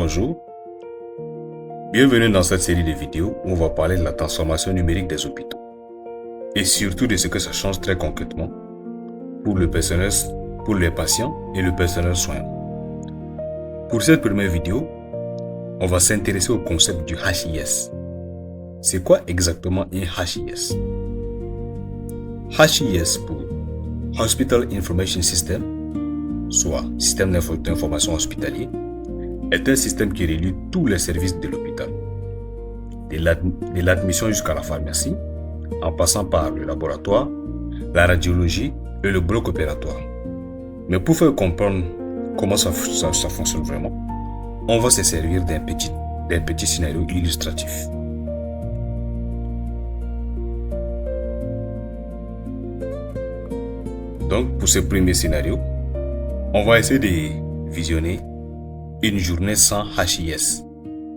Bonjour, bienvenue dans cette série de vidéos où on va parler de la transformation numérique des hôpitaux et surtout de ce que ça change très concrètement pour le personnel, pour les patients et le personnel soignant. Pour cette première vidéo, on va s'intéresser au concept du HIS. C'est quoi exactement un HIS? HIS pour Hospital Information System, soit système d'information hospitalier, est un système qui relie tous les services de l'hôpital, de l'admission jusqu'à la pharmacie, en passant par le laboratoire, la radiologie et le bloc opératoire. Mais pour faire comprendre comment ça fonctionne vraiment, on va se servir d'un petit scénario illustratif. Donc, pour ce premier scénario, on va essayer de visionner une journée sans HIS,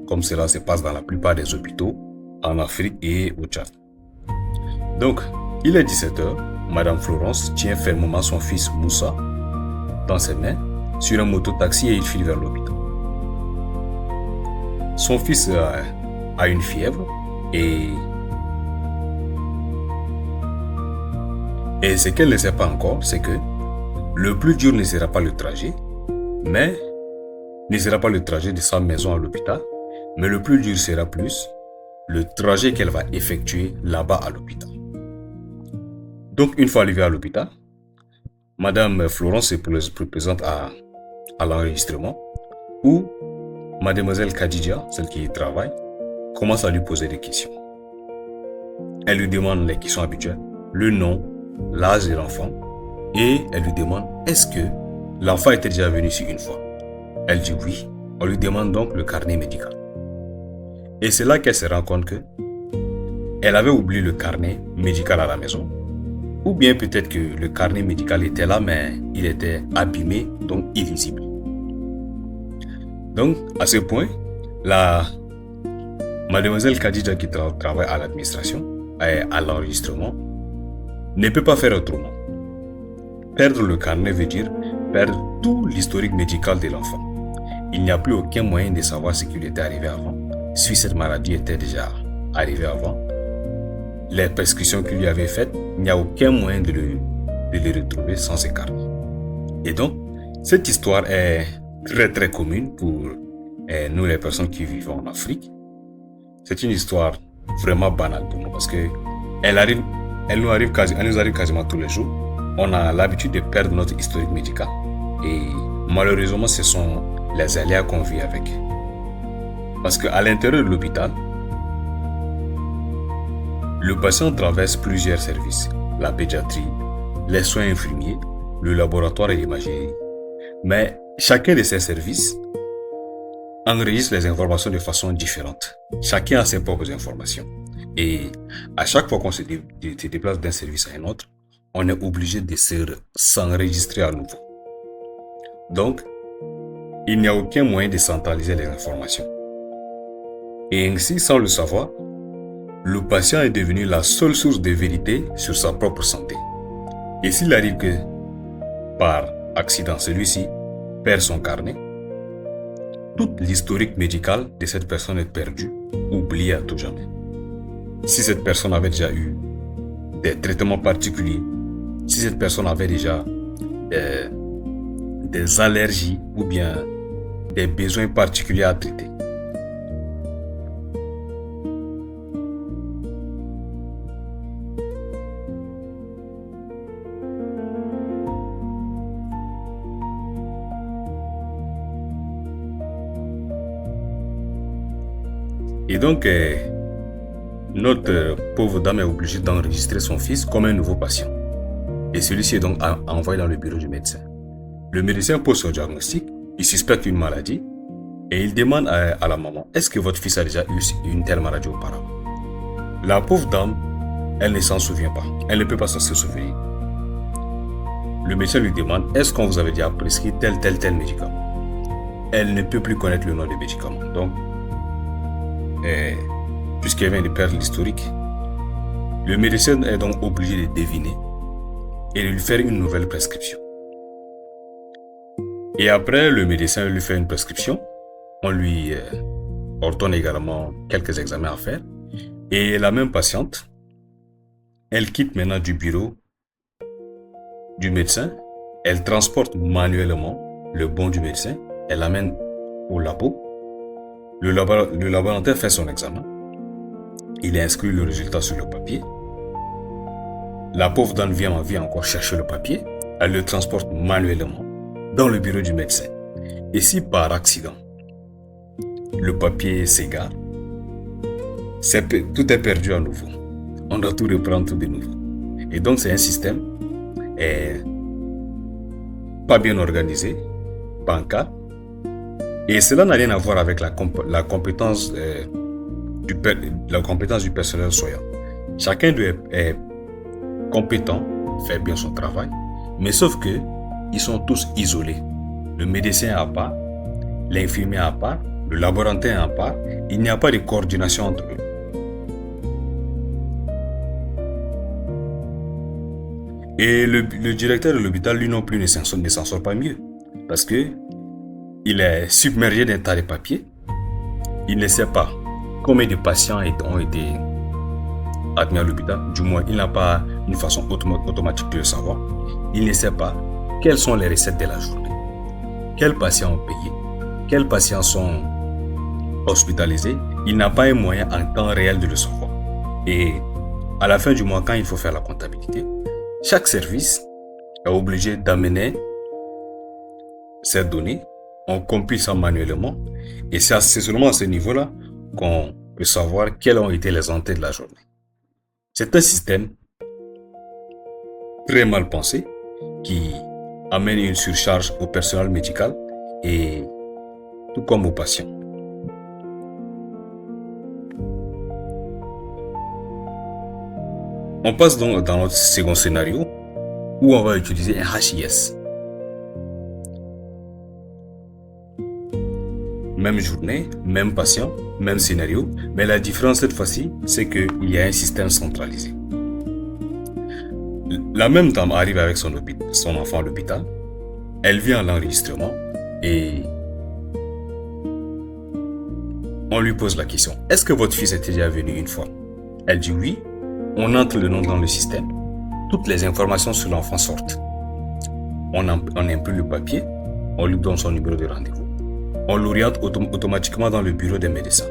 comme cela se passe dans la plupart des hôpitaux en Afrique et au Tchad. Donc, il est 17h, Madame Florence tient fermement son fils Moussa dans ses mains sur un mototaxi et il file vers l'hôpital. Son fils a une fièvre et ce qu'elle ne sait pas encore, c'est que le plus dur ne sera pas le trajet, de sa maison à l'hôpital, mais le plus dur sera plus le trajet qu'elle va effectuer là-bas à l'hôpital. Donc, une fois arrivée à l'hôpital, Madame Florence se présente à l'enregistrement où Mademoiselle Khadija, celle qui y travaille, commence à lui poser des questions. Elle lui demande les questions habituelles, le nom, l'âge de l'enfant, et elle lui demande est-ce que l'enfant était déjà venu ici une fois. Elle dit oui. On lui demande donc le carnet médical. Et c'est là qu'elle se rend compte que elle avait oublié le carnet médical à la maison. Ou bien peut-être que le carnet médical était là, mais il était abîmé, donc illisible. Donc, à ce point, Mademoiselle Khadija qui travaille à l'administration, à l'enregistrement, ne peut pas faire autrement. Perdre le carnet veut dire perdre tout l'historique médical de l'enfant. Il n'y a plus aucun moyen de savoir ce qui lui était arrivé avant, si cette maladie était déjà arrivée avant. Les prescriptions qu'il lui avait faites, il n'y a aucun moyen de le retrouver sans ce carnet. Et donc, cette histoire est très très commune pour nous les personnes qui vivent en Afrique. C'est une histoire vraiment banale pour nous parce que elle nous arrive quasiment tous les jours. On a l'habitude de perdre notre historique médical et malheureusement ce sont les aléas qu'on vit avec. Parce qu'à l'intérieur de l'hôpital, le patient traverse plusieurs services, la pédiatrie, les soins infirmiers, le laboratoire et l'imagerie. Mais chacun de ces services enregistre les informations de façon différente. Chacun a ses propres informations. Et à chaque fois qu'on se déplace d'un service à un autre, on est obligé de s'enregistrer à nouveau. Donc, il n'y a aucun moyen de centraliser les informations. Et ainsi, sans le savoir, le patient est devenu la seule source de vérité sur sa propre santé. Et s'il arrive que, par accident, celui-ci perd son carnet, toute l'historique médical de cette personne est perdue, oubliée à tout jamais. Si cette personne avait déjà eu des traitements particuliers, si cette personne avait déjà des allergies ou bien des besoins particuliers à traiter. Et donc, notre pauvre dame est obligée d'enregistrer son fils comme un nouveau patient. Et celui-ci est donc envoyé dans le bureau du médecin. Le médecin pose son diagnostic, il suspecte une maladie et il demande à la maman, est-ce que votre fils a déjà eu une telle maladie auparavant? La pauvre dame, elle ne s'en souvient pas, elle ne peut pas s'en souvenir. Le médecin lui demande, est-ce qu'on vous avait déjà prescrit tel médicament? Elle ne peut plus connaître le nom du médicament. Donc, puisqu'elle vient de perdre l'historique, le médecin est donc obligé de deviner et de lui faire une nouvelle prescription. Et après, le médecin lui fait une prescription On lui ordonne également quelques examens à faire. Et la même patiente, elle quitte maintenant du bureau du médecin. Elle transporte manuellement le bon du médecin. Elle l'amène au labo. Le laboratoire fait son examen. Il inscrit le résultat sur le papier. La pauvre dame vient encore chercher le papier. Elle le transporte manuellement dans le bureau du médecin. Et si par accident, le papier s'égare, tout est perdu à nouveau. On doit tout reprendre tout de nouveau. Et donc c'est un système pas bien organisé, bancal. Et cela n'a rien à voir avec la compétence du personnel soignant. Chacun est compétent, fait bien son travail, mais sauf que ils sont tous isolés. Le médecin à part, l'infirmier à part, le laborantin à part. Il n'y a pas de coordination entre eux. Et le directeur de l'hôpital, lui non plus, ne s'en sort pas mieux. Parce que il est submergé d'un tas de papiers. Il ne sait pas combien de patients ont été admis à l'hôpital. Du moins, il n'a pas une façon automatique de le savoir. Il ne sait pas quelles sont les recettes de la journée. Quels patients ont payé. Quels patients sont hospitalisés. Il n'a pas un moyen en temps réel de le savoir. Et à la fin du mois, quand il faut faire la comptabilité, chaque service est obligé d'amener ces données. On compile ça manuellement. Et c'est seulement à ce niveau-là qu'on peut savoir quelles ont été les entrées de la journée. C'est un système très mal pensé qui amène une surcharge au personnel médical et tout comme aux patients. On passe donc dans notre second scénario où on va utiliser un HIS. Même journée, même patient, même scénario, mais la différence cette fois-ci, c'est qu'il y a un système centralisé. La même dame arrive avec son enfant à l'hôpital, elle vient à l'enregistrement et on lui pose la question, est-ce que votre fils est déjà venu une fois? Elle dit oui, on entre le nom dans le système, toutes les informations sur l'enfant sortent. On imprime le papier, on lui donne son numéro de rendez-vous. On l'oriente automatiquement dans le bureau des médecins.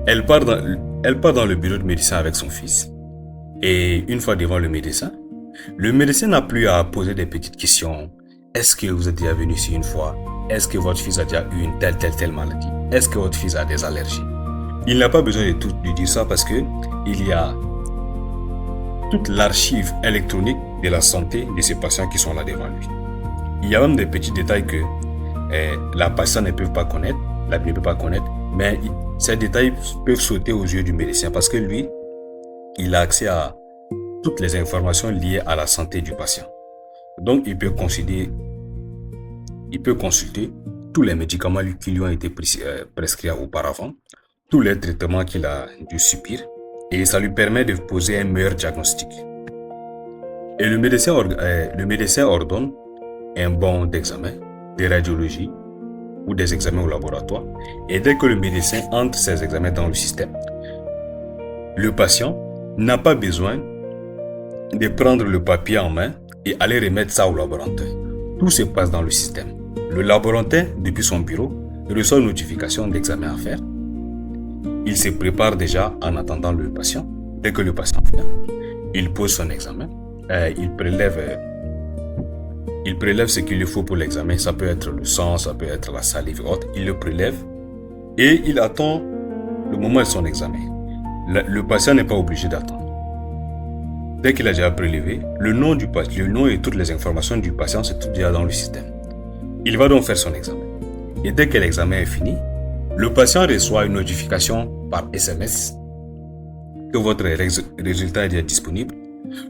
Elle part dans le bureau de médecin avec son fils. Et une fois devant le médecin n'a plus à poser des petites questions. Est-ce que vous êtes déjà venu ici une fois? Est-ce que votre fils a déjà eu une telle maladie? Est-ce que votre fils a des allergies? Il n'a pas besoin de dire ça parce que il y a toute l'archive électronique de la santé de ces patients qui sont là devant lui. Il y a même des petits détails que la patiente ne peut pas connaître, ne peut pas connaître, mais ces détails peuvent sauter aux yeux du médecin parce que lui, il a accès à toutes les informations liées à la santé du patient. Donc, il peut consulter tous les médicaments qui lui ont été prescrits auparavant, tous les traitements qu'il a dû subir, et ça lui permet de poser un meilleur diagnostic. Et le médecin ordonne un bon d'examen, des radiologies ou des examens au laboratoire. Et dès que le médecin entre ces examens dans le système, le patient n'a pas besoin de prendre le papier en main et aller remettre ça au laborantin. Tout se passe dans le système. Le laborantin, depuis son bureau, reçoit une notification d'examen à faire. Il se prépare déjà en attendant le patient. Dès que le patient vient, il pose son examen. Il prélève ce qu'il lui faut pour l'examen. Ça peut être le sang, ça peut être la salive ou autre. Il le prélève et il attend le moment de son examen. Le patient n'est pas obligé d'attendre. Dès qu'il a déjà prélevé, le nom et toutes les informations du patient, c'est tout déjà dans le système. Il va donc faire son examen. Et dès que l'examen est fini, le patient reçoit une notification par SMS que votre résultat est déjà disponible.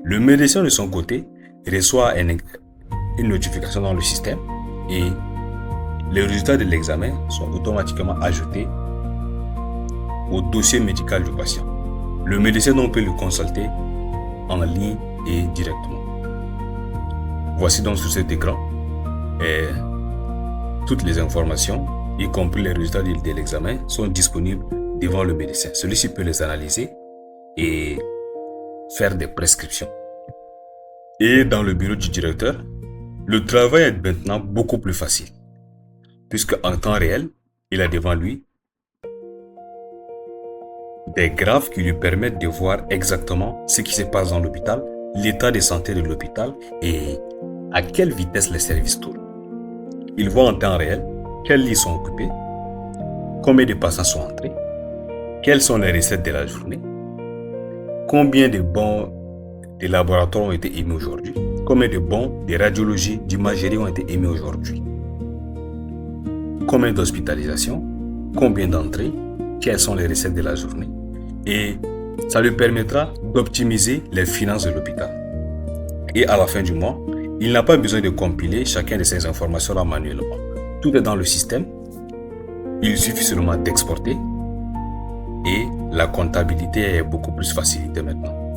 Le médecin de son côté reçoit une notification dans le système et les résultats de l'examen sont automatiquement ajoutés au dossier médical du patient. Le médecin donc peut le consulter en ligne et directement. Voici donc sur cet écran toutes les informations, y compris les résultats de l'examen, sont disponibles devant le médecin. Celui-ci peut les analyser et faire des prescriptions. Et dans le bureau du directeur, le travail est maintenant beaucoup plus facile, puisque en temps réel, il a devant lui des graphes qui lui permettent de voir exactement ce qui se passe dans l'hôpital, l'état de santé de l'hôpital et à quelle vitesse les services tournent. Il voit en temps réel quels lits sont occupés, combien de patients sont entrés, quelles sont les recettes de la journée, combien de bons de laboratoires ont été émis aujourd'hui, combien de bons de radiologie, d'imagerie ont été émis aujourd'hui, combien d'hospitalisations, combien d'entrées, quelles sont les recettes de la journée. Et ça lui permettra d'optimiser les finances de l'hôpital. Et à la fin du mois, il n'a pas besoin de compiler chacune de ces informations là manuellement. Tout est dans le système. Il suffit seulement d'exporter et la comptabilité est beaucoup plus facilitée maintenant.